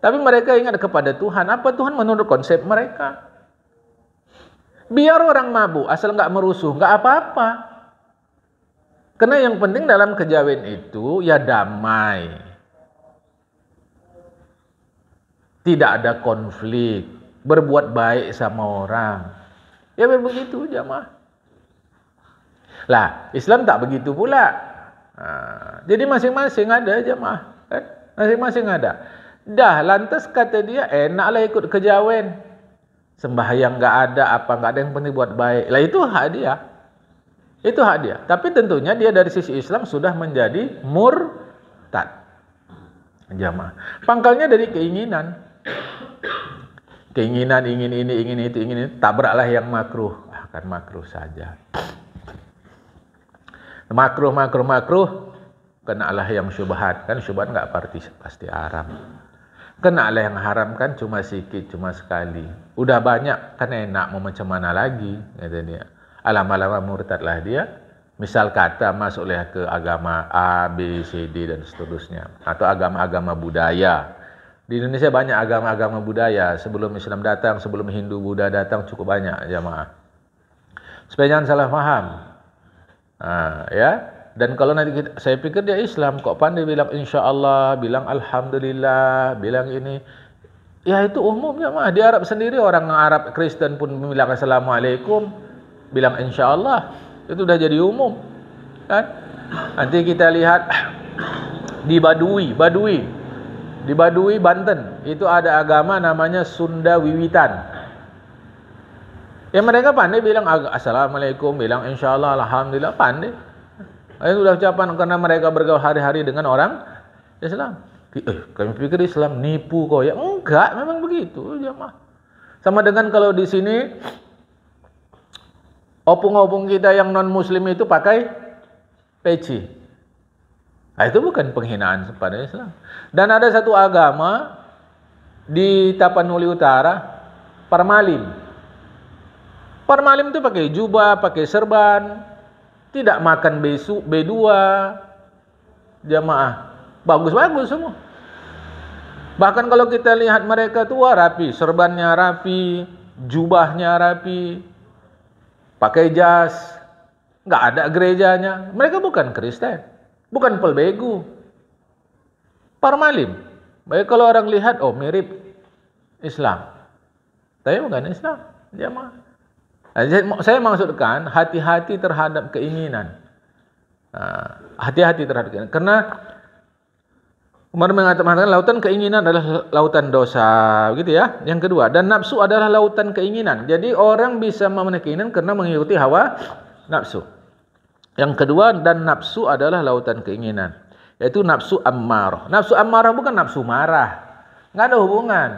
Tapi mereka ingat kepada Tuhan. Apa Tuhan menurut konsep mereka? Biar orang mabuk, asal nggak merusuh, nggak apa-apa. Karena yang penting dalam kejawen itu ya damai. Tidak ada konflik. Berbuat baik sama orang. Ya begitu jamaah. Lah, Islam tak begitu pula. Jadi masing-masing ada jemaah, kan? Masing-masing ada. Dah, lantas kata dia, enaklah ikut kejawen. Sembahyang nggak ada, nggak ada, yang penting buat baik. Lah itu hak dia. Itu hak dia. Tapi tentunya dia dari sisi Islam sudah menjadi murtad. Jemaah. Pangkalnya dari keinginan. Keinginan ingin ini, ingin itu, ingin itu, tabraklah yang makruh. Kan makruh saja. Makruh, kenalah yang syubhat. Kan syubhat nggak pasti haram. Kenalah yang haram kan cuma sikit, cuma sekali. Udah banyak kan enak, mau macam mana lagi, kata dia. Lama-lama murtadlah dia. Misal kata masuklah ke agama A, B, C, D dan seterusnya. Atau agama-agama budaya. Di Indonesia banyak agama-agama budaya. Sebelum Islam datang, sebelum Hindu, Buddha datang cukup banyak jamaah. Supaya jangan salah paham. Ya, dan kalau nanti saya pikir dia Islam, kok pandai bilang insya Allah, bilang alhamdulillah, bilang ini, ya itu umum ya mah. Di Arab sendiri orang Arab Kristen pun bilang assalamualaikum, bilang insya Allah, itu udah jadi umum, kan? Nanti kita lihat di Baduy Banten, itu ada agama namanya Sunda Wiwitan. Ya mereka pandai bilang assalamualaikum, bilang insyaallah, alhamdulillah, pandai. Itu sudah ucapan karena mereka bergaul hari-hari dengan orang Islam. Kami pikir Islam nipu kok ya. Enggak, memang begitu jemaah. Sama dengan kalau di sini opung-opung kita yang non muslim itu pakai peci. Itu bukan penghinaan kepada Islam. Dan ada satu agama di Tapanuli Utara, Parmalim. Parmalim itu pakai jubah, pakai serban, tidak makan B2, jamaah. Bagus-bagus semua. Bahkan kalau kita lihat mereka tua rapi, serbannya rapi, jubahnya rapi, pakai jas, nggak ada gerejanya. Mereka bukan Kristen, bukan pelbegu. Parmalim. Baik kalau orang lihat, oh mirip Islam. Tapi bukan Islam, jamaah. Saya maksudkan hati-hati terhadap keinginan. Hati-hati terhadap keinginan. Karena Umar mengatakan lautan keinginan adalah lautan dosa, gitu ya. Yang kedua, dan nafsu adalah lautan keinginan. Jadi orang bisa memenuhi keinginan karena mengikuti hawa nafsu. Yang kedua, dan nafsu adalah lautan keinginan, yaitu nafsu ammarah. Nafsu ammarah bukan nafsu marah. Enggak ada hubungan.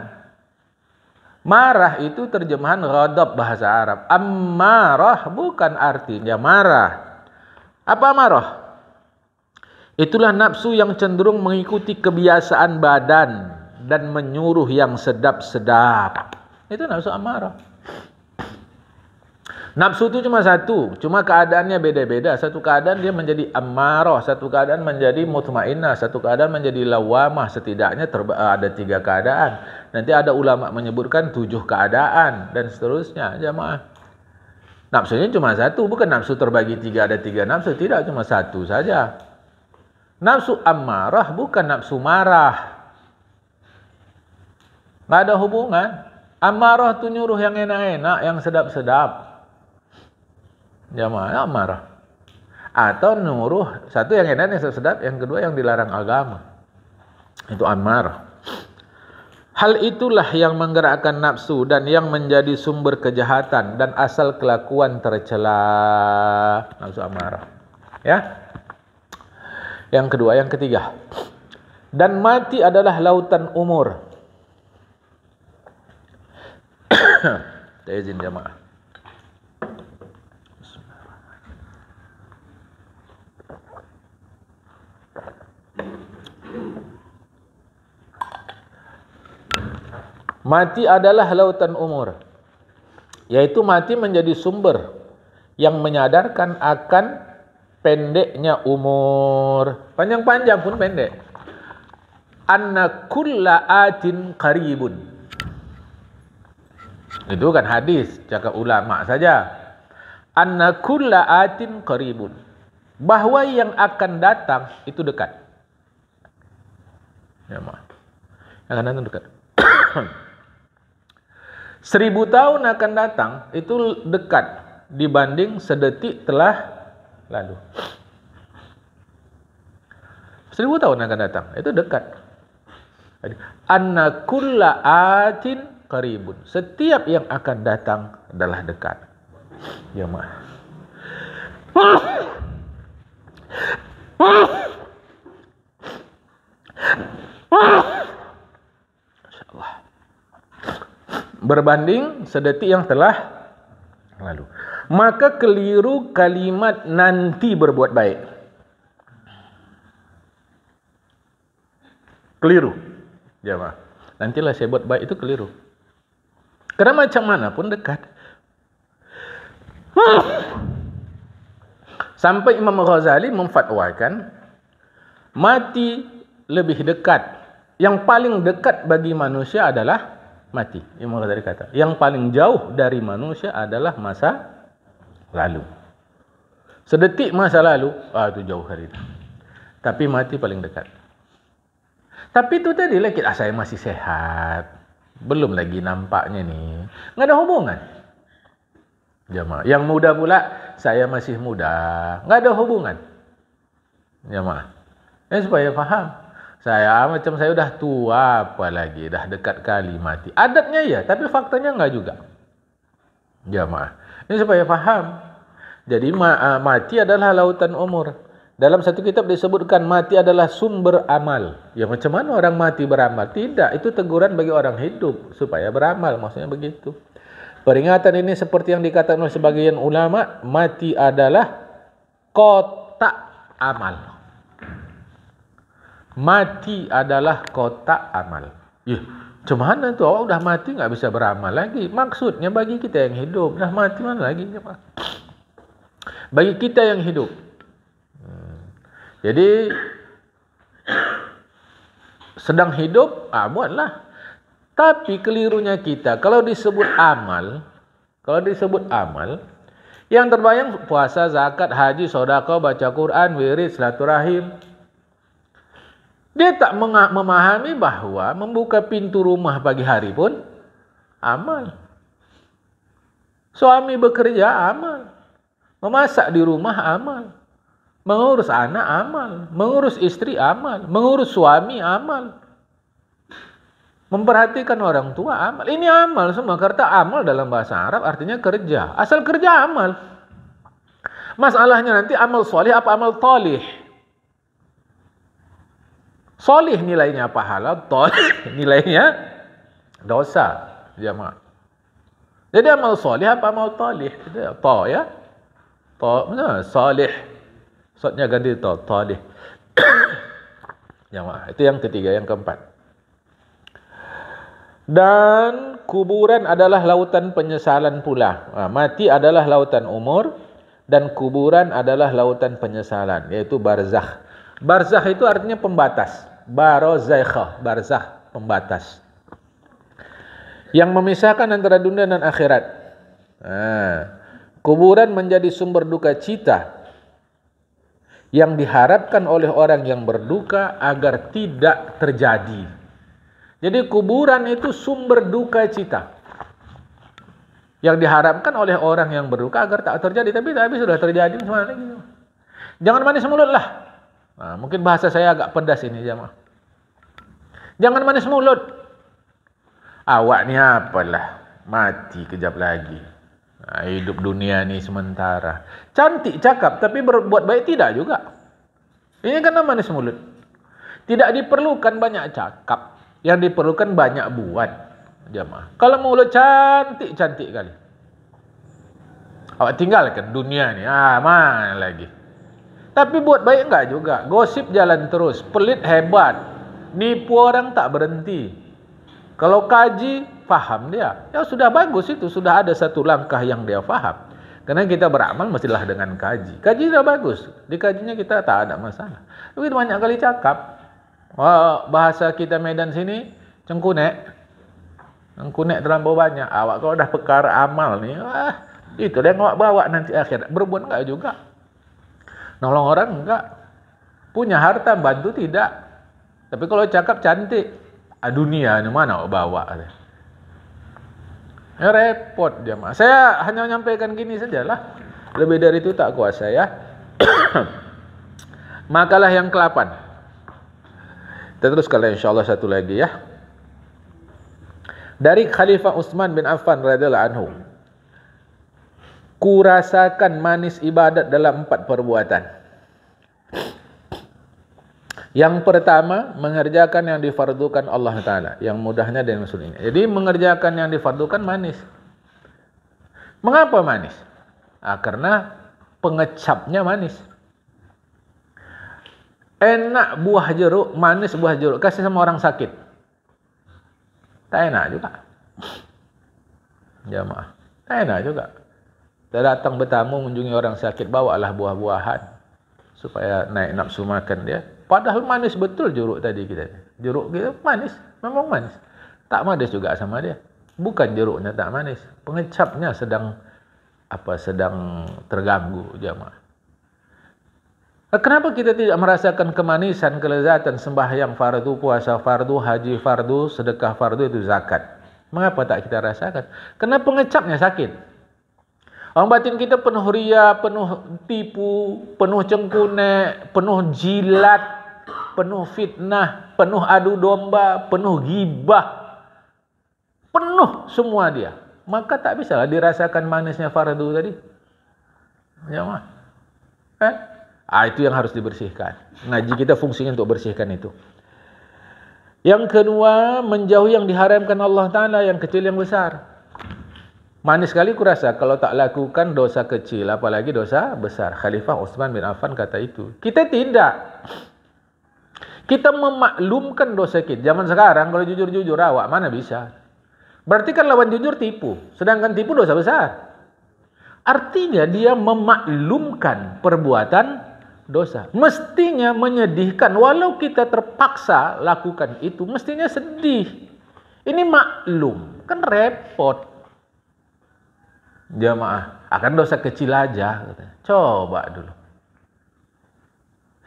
Marah itu terjemahan ghadab bahasa Arab. Ammarah bukan artinya marah. Apa marah? Itulah nafsu yang cenderung mengikuti kebiasaan badan dan menyuruh yang sedap-sedap. Itu nafsu ammarah. Nafsu itu cuma satu, cuma keadaannya beda-beda. Satu keadaan dia menjadi ammarah, satu keadaan menjadi mutmainnah, satu keadaan menjadi lawamah. Setidaknya ada 3 keadaan. Nanti ada ulama menyebutkan 7 keadaan dan seterusnya, jamaah. Nafsunya cuma satu, bukan nafsu terbagi 3, ada 3 nafsu, tidak, cuma satu saja. Nafsu ammarah bukan nafsu marah. Nggak ada hubungan. Ammarah itu nyuruh yang enak-enak, yang sedap-sedap. Jamaah amarah. Atau nyuruh satu yang enak, yang sedap, yang kedua yang dilarang agama. Itu amarah. Hal itulah yang menggerakkan nafsu dan yang menjadi sumber kejahatan dan asal kelakuan tercela. Nafsu amarah. Ya. Yang kedua, yang ketiga. Dan mati adalah lautan umur. Saya izin jamaah. Mati adalah lautan umur, yaitu mati menjadi sumber yang menyadarkan akan pendeknya umur. Panjang-panjang pun pendek. Anna kulla atin qaribun. Itu kan hadis, cakap ulama saja. Anna kulla atin qaribun. Bahawa yang akan datang itu dekat. Ya, maaf. Yang akan datang dekat. 1000 tahun akan datang itu dekat dibanding sedetik telah lalu. 1000 tahun akan datang itu dekat. Anna kulla atin qaribun. Setiap yang akan datang adalah dekat. Ya maaf. Berbanding sedetik yang telah lalu. Maka keliru kalimat nanti berbuat baik. Keliru. Jamaah. Nantilah saya buat baik itu keliru. Karena macam mana pun dekat. Sampai Imam Ghazali memfatwakan mati lebih dekat. Yang paling dekat bagi manusia adalah mati. Imam Ghazali kata, yang paling jauh dari manusia adalah masa lalu. Sedetik masa lalu, itu jauh hari itu. Tapi mati paling dekat. Tapi itu tadi lah, saya masih sehat. Belum lagi nampaknya nih. Nggak ada hubungan. Jamaah. Yang muda pula, saya masih muda. Nggak ada hubungan. Jamaah. Supaya faham. Saya macam saya udah tua, apalagi dah dekat kali mati. Adatnya ya, tapi faktanya enggak juga. Jamaah. Ini supaya faham. Jadi mati adalah lautan umur. Dalam satu kitab disebutkan mati adalah sumber amal. Ya macam mana orang mati beramal? Tidak, itu teguran bagi orang hidup supaya beramal, maksudnya begitu. Peringatan ini seperti yang dikatakan oleh sebagian ulama, mati adalah kotak amal. Mati adalah kotak amal. Macam mana tu? Awak dah mati tak bisa beramal lagi. Maksudnya bagi kita yang hidup. Dah mati mana lagi? Bagi kita yang hidup. Jadi sedang hidup, buatlah. Tapi kelirunya kita, kalau disebut amal, yang terbayang puasa, zakat, haji, sedekah, baca Quran, wirid, silaturahim. Dia tak memahami bahawa membuka pintu rumah pagi hari pun amal. Suami bekerja amal. Memasak di rumah amal. Mengurus anak amal. Mengurus istri amal. Mengurus suami amal. Memperhatikan orang tua amal. Ini amal semua. Kata amal dalam bahasa Arab artinya kerja. Asal kerja amal. Masalahnya nanti amal soleh apa amal talih? Soleh nilainya pahala, talih nilainya dosa. Jamaah. Jadi amal soleh apa amal talih? Ta ya. Ta, benar, salih. Maksudnya ganti ta, talih. Jamaah. Itu yang ketiga, yang keempat. Dan kuburan adalah lautan penyesalan pula. Mati adalah lautan umur dan kuburan adalah lautan penyesalan, yaitu barzakh. Barzakh itu artinya pembatas. Barzakh, barzakh, pembatas. Yang memisahkan antara dunia dan akhirat. Kuburan menjadi sumber duka cita yang diharapkan oleh orang yang berduka agar tidak terjadi. Jadi kuburan itu sumber duka cita yang diharapkan oleh orang yang berduka agar tak terjadi. Tapi sudah terjadi semua lagi. Jangan manis mulut lah. Mungkin bahasa saya agak pedas ini, jamaah. Jangan manis mulut. Awak ni apalah, mati kejap lagi. Hidup dunia ni sementara. Cantik cakap, tapi berbuat baik tidak juga. Ini kan manis mulut. Tidak diperlukan banyak cakap. Yang diperlukan banyak buat, jamaah. Kalau mulut cantik-cantik kali, awak tinggalkan dunia ni. Mana lagi. Tapi buat baik enggak juga. Gosip jalan terus. Pelit hebat. Nipu orang tak berhenti. Kalau kaji, faham dia. Ya sudah bagus itu. Sudah ada satu langkah yang dia faham. Karena kita beramal mestilah dengan kaji. Kaji sudah bagus. Di kajinya kita tak ada masalah. Begitu banyak kali cakap. Bahasa kita Medan sini, cengkunek. Cengkunek terlampau banyak. Awak kalau dah perkara amal ni, itu yang awak bawa nanti akhirat. Berbuat enggak juga. Nolong orang enggak. Punya harta bantu tidak. Tapi kalau cakap cantik, dunia ni mana awak bawa? Ya repot jemaah. Saya hanya menyampaikan gini sajalah. Lebih dari itu tak kuasa ya. Makalah yang ke-8. Kita teruskan insyaAllah satu lagi ya. Dari Khalifah Utsman bin Affan radhiyallahu anhu. Kurasakan manis ibadat dalam 4 perbuatan. Yang pertama, mengerjakan yang difardukan Allah Ta'ala. Yang mudahnya dan maksudnya. Jadi mengerjakan yang difardukan manis. Mengapa manis? Karena pengecapnya manis. Enak buah jeruk, manis buah jeruk. Kasih sama orang sakit. Tak enak juga. Jamaah. Tak enak juga. Kita datang bertamu mengunjungi orang sakit, bawalah buah-buahan supaya naik nafsu makan dia. Padahal manis betul jeruk tadi kita. Jeruk kita manis, memang manis. Tak manis juga sama dia. Bukan jeruknya tak manis, pengecapnya sedang terganggu jamaah. Kenapa kita tidak merasakan kemanisan, kelezatan sembahyang fardu, puasa fardu, haji fardu, sedekah fardu itu zakat? Mengapa tak kita rasakan? Karena pengecapnya sakit. Orang batin kita penuh ria, penuh tipu, penuh cengkunek, penuh jilat, penuh fitnah, penuh adu domba, penuh ghibah. Penuh semua dia. Maka tak bisalah dirasakan manisnya fardu tadi. Ya mah. Itu yang harus dibersihkan. Ngaji kita fungsinya untuk bersihkan itu. Yang kedua, menjauhi yang diharamkan Allah Ta'ala, yang kecil yang besar. Manis sekali kurasa kalau tak lakukan dosa kecil, apalagi dosa besar. Khalifah Utsman bin Affan kata itu. Kita tidak. Kita memaklumkan dosa kita. Zaman sekarang kalau jujur-jujur awak mana bisa. Berarti kan lawan jujur tipu. Sedangkan tipu dosa besar. Artinya dia memaklumkan perbuatan dosa. Mestinya menyedihkan. Walau kita terpaksa lakukan itu, mestinya sedih. Ini maklum. Kan repot. Jamaah, akan dosa kecil aja. Coba dulu.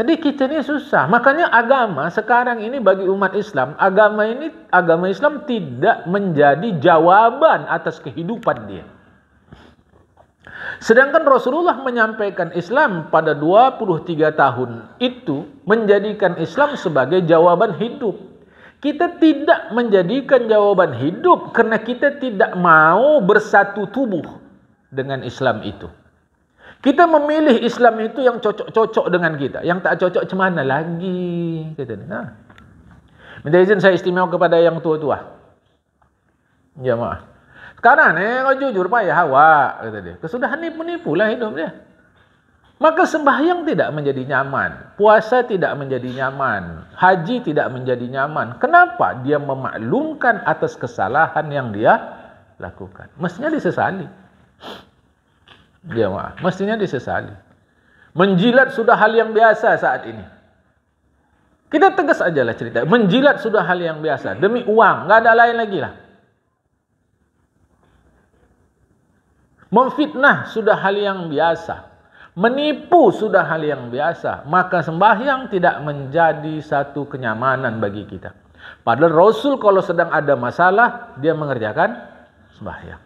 Jadi kita ini susah. Makanya agama sekarang ini bagi umat Islam, agama Islam tidak menjadi jawaban atas kehidupan dia. Sedangkan Rasulullah menyampaikan Islam pada 23 tahun itu menjadikan Islam sebagai jawaban hidup. Kita tidak menjadikan jawaban hidup karena kita tidak mau bersatu tubuh dengan Islam itu. Kita memilih Islam itu yang cocok-cocok dengan kita. Yang tak cocok macam mana lagi? Kata dia. Minta izin saya istimewa kepada yang tua-tua. Jamaah. Sekarang ni kau jujur payah awak, kata dia. Kesudahan nipu-nipulah hidup dia. Maka sembahyang tidak menjadi nyaman. Puasa tidak menjadi nyaman. Haji tidak menjadi nyaman. Kenapa? Dia memaklumkan atas kesalahan yang dia lakukan. Mestinya disesali. Jamaah, mestinya disesali. Menjilat sudah hal yang biasa saat ini. Kita tegas ajalah cerita. Menjilat sudah hal yang biasa. Demi uang, enggak ada lain lagi lah. Memfitnah sudah hal yang biasa. Menipu sudah hal yang biasa. Maka sembahyang tidak menjadi satu kenyamanan bagi kita. Padahal Rasul kalau sedang ada masalah, dia mengerjakan sembahyang.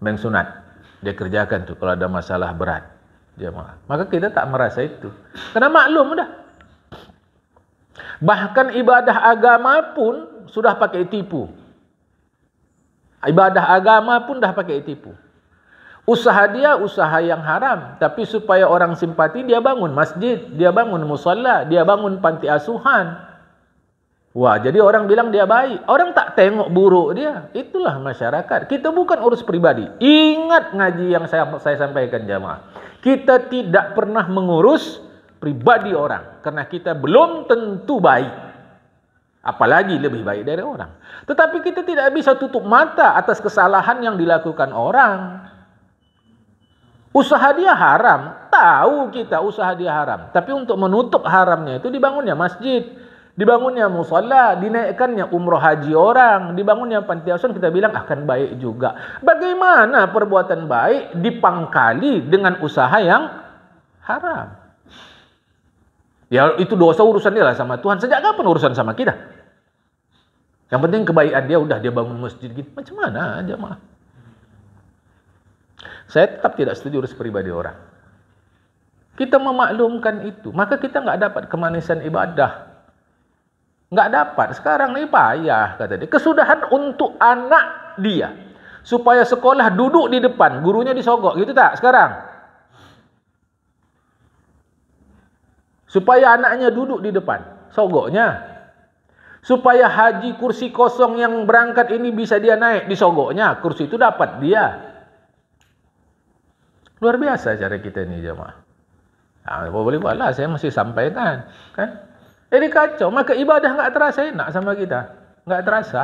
Bang sunat, dia kerjakan tu kalau ada masalah berat. Jemaah. Maka kita tak merasa itu. Karena maklum dah. Bahkan ibadah agama pun sudah pakai tipu. Ibadah agama pun dah pakai tipu. Usaha dia usaha yang haram, tapi supaya orang simpati dia bangun masjid, dia bangun musalla, dia bangun panti asuhan. Wah, jadi orang bilang dia baik. Orang tak tengok buruk dia. Itulah masyarakat. Kita bukan urus pribadi. Ingat ngaji yang saya sampaikan jamaah. Kita tidak pernah mengurus pribadi orang karena kita belum tentu baik. Apalagi lebih baik dari orang. Tetapi kita tidak bisa tutup mata atas kesalahan yang dilakukan orang. Usaha dia haram. Tahu kita usaha dia haram. Tapi untuk menutup haramnya itu dibangunnya masjid. Dibangunnya musalla. Dinaikkannya umroh haji orang. Dibangunnya panti asuhan. Kita bilang akan baik juga. Bagaimana perbuatan baik dipangkali dengan usaha yang haram? Ya itu dosa urusan dia lah sama Tuhan. Sejak kapan urusan sama kita? Yang penting kebaikan dia udah dia bangun masjid gitu. Macam mana jemaah? Saya tetap tidak setuju urus pribadi orang. Kita memaklumkan itu. Maka kita nggak dapat kemanisan ibadah. Nggak dapat. Sekarang ini payah kata dia. Kesudahan untuk anak dia. Supaya sekolah duduk di depan. Gurunya disogok. Gitu tak sekarang? Supaya anaknya duduk di depan. Sogoknya. Supaya haji kursi kosong yang berangkat ini bisa dia naik. Disogoknya. Kursi itu dapat dia. Luar biasa cara kita ini jemaah. Nah, boleh buatlah. Saya mesti sampaikan. Kan? Jadi kacau. Maka ibadah nggak terasa enak sama kita. Nggak terasa.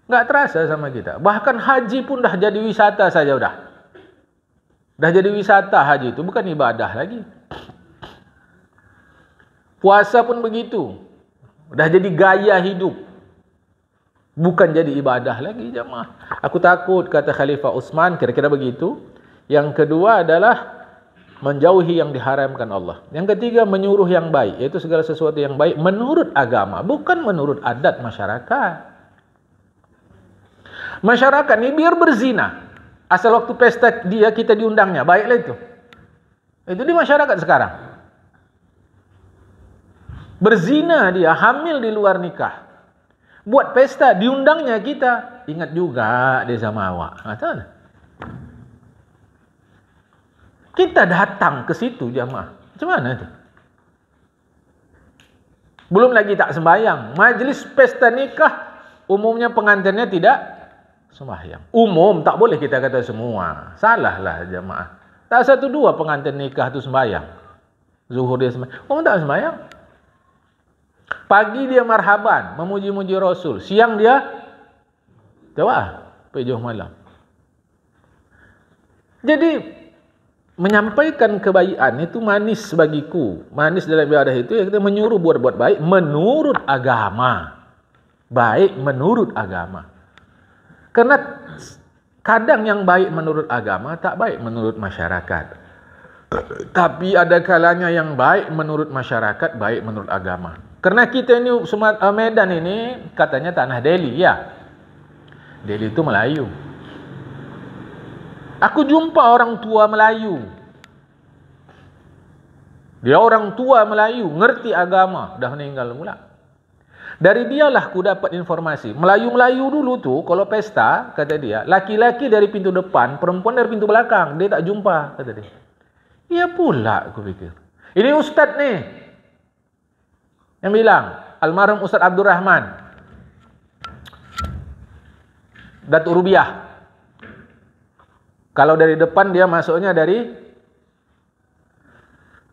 Nggak terasa sama kita. Bahkan haji pun dah jadi wisata saja udah. Dah jadi wisata haji itu. Bukan ibadah lagi. Puasa pun begitu. Dah jadi gaya hidup. Bukan jadi ibadah lagi jemaah. Aku takut kata Khalifah Utsman kira-kira begitu. Yang kedua adalah menjauhi yang diharamkan Allah. Yang ketiga menyuruh yang baik. Iaitu segala sesuatu yang baik menurut agama. Bukan menurut adat masyarakat. Masyarakat ni biar berzina. Asal waktu pesta dia kita diundangnya. Baiklah itu. Itu di masyarakat sekarang. Berzina dia, hamil di luar nikah. Buat pesta, diundangnya kita. Ingat juga dia sama awak. Tahu? Kita datang ke situ jamaah. Macam mana itu? Belum lagi tak sembahyang. Majlis pesta nikah, umumnya pengantinnya tidak sembahyang. Umum, tak boleh kita kata semua. Salahlah jamaah. Tak satu dua pengantin nikah itu sembahyang. Zuhur dia sembahyang. Umum tak sembahyang. Pagi dia marhaban, memuji-muji Rasul. Siang dia doa, pejuh malam. Jadi menyampaikan kebaikan itu manis bagiku. Manis dalam ibadah itu ya kita menyuruh buat baik menurut agama. Baik menurut agama. Karena kadang yang baik menurut agama tak baik menurut masyarakat. Tapi ada kalanya yang baik menurut masyarakat, baik menurut agama. Karena kita ini Medan ini katanya tanah Delhi, ya. Delhi itu Melayu. Aku jumpa orang tua Melayu. Dia orang tua Melayu, ngerti agama, dah meninggal pula. Dari dialah ku dapat informasi. Melayu-Melayu dulu tu, kalau pesta, kata dia, laki-laki dari pintu depan, perempuan dari pintu belakang. Dia tak jumpa, kata dia. Ya pula, aku fikir. Ini Ustaz ni yang bilang, almarhum Ustaz Abdul Rahman, Datuk Rubiah. Kalau dari depan dia masuknya dari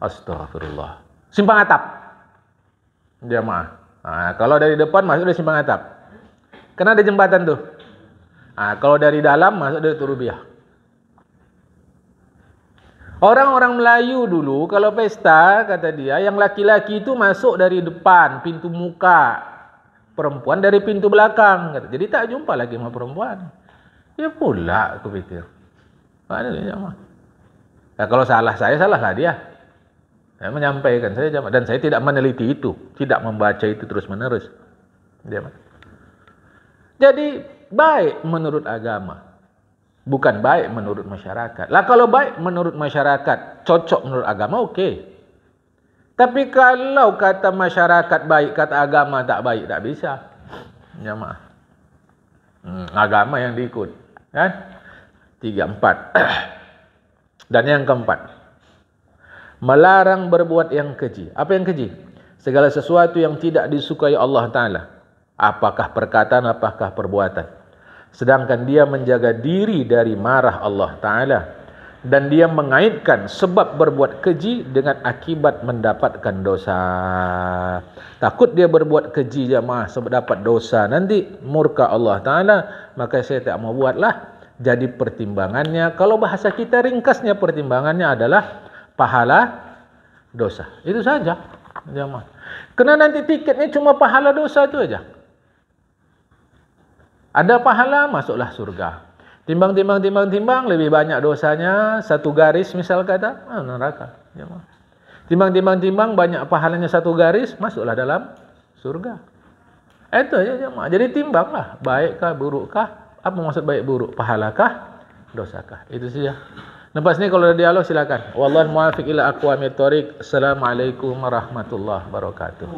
Astaghfirullah, Simpang Atap. Jamaah. Kalau dari depan masuk dari Simpang Atap. Kena ada jembatan tu. Kalau dari dalam masuk dari Turubiah. Orang-orang Melayu dulu kalau pesta, kata dia, yang laki-laki itu masuk dari depan, pintu muka. Perempuan dari pintu belakang. Kata. Jadi tak jumpa lagi sama perempuan. Ya pula, aku fikir. Mana dia jamaah? Kalau salah saya, salahlah dia. Saya menyampaikan saja, dan saya tidak meneliti itu, tidak membaca itu terus-menerus. Jadi baik menurut agama, bukan baik menurut masyarakat. Lah kalau baik menurut masyarakat, cocok menurut agama, okey. Tapi kalau kata masyarakat baik, kata agama tak baik, tak bisa. Jamaah. Agama yang diikut, kan? 3, 4. Dan yang keempat, melarang berbuat yang keji. Apa yang keji? Segala sesuatu yang tidak disukai Allah Ta'ala. Apakah perkataan, apakah perbuatan. Sedangkan dia menjaga diri dari marah Allah Ta'ala. Dan dia mengaitkan sebab berbuat keji dengan akibat mendapatkan dosa. Takut dia berbuat keji jamaah sebab dapat dosa. Nanti murka Allah Ta'ala. Maka saya tak mau buatlah. Jadi pertimbangannya, kalau bahasa kita ringkasnya, pertimbangannya adalah pahala dosa. Itu saja. Jamaah. Kena nanti tiketnya cuma pahala dosa itu aja. Ada pahala, masuklah surga. Timbang, lebih banyak dosanya, satu garis misal kata, neraka. Jamaah. Timbang, banyak pahalanya satu garis, masuklah dalam surga. Itu aja jamaah. Jadi timbanglah, baikkah, burukkah? Apa maksud baik buruk? Pahalakah? Dosakah? Itu saja. Lepas ni kalau ada dialog silakan. Wallahu muwaffiq ila aqwamit thoriq. Assalamualaikum warahmatullahi wabarakatuh.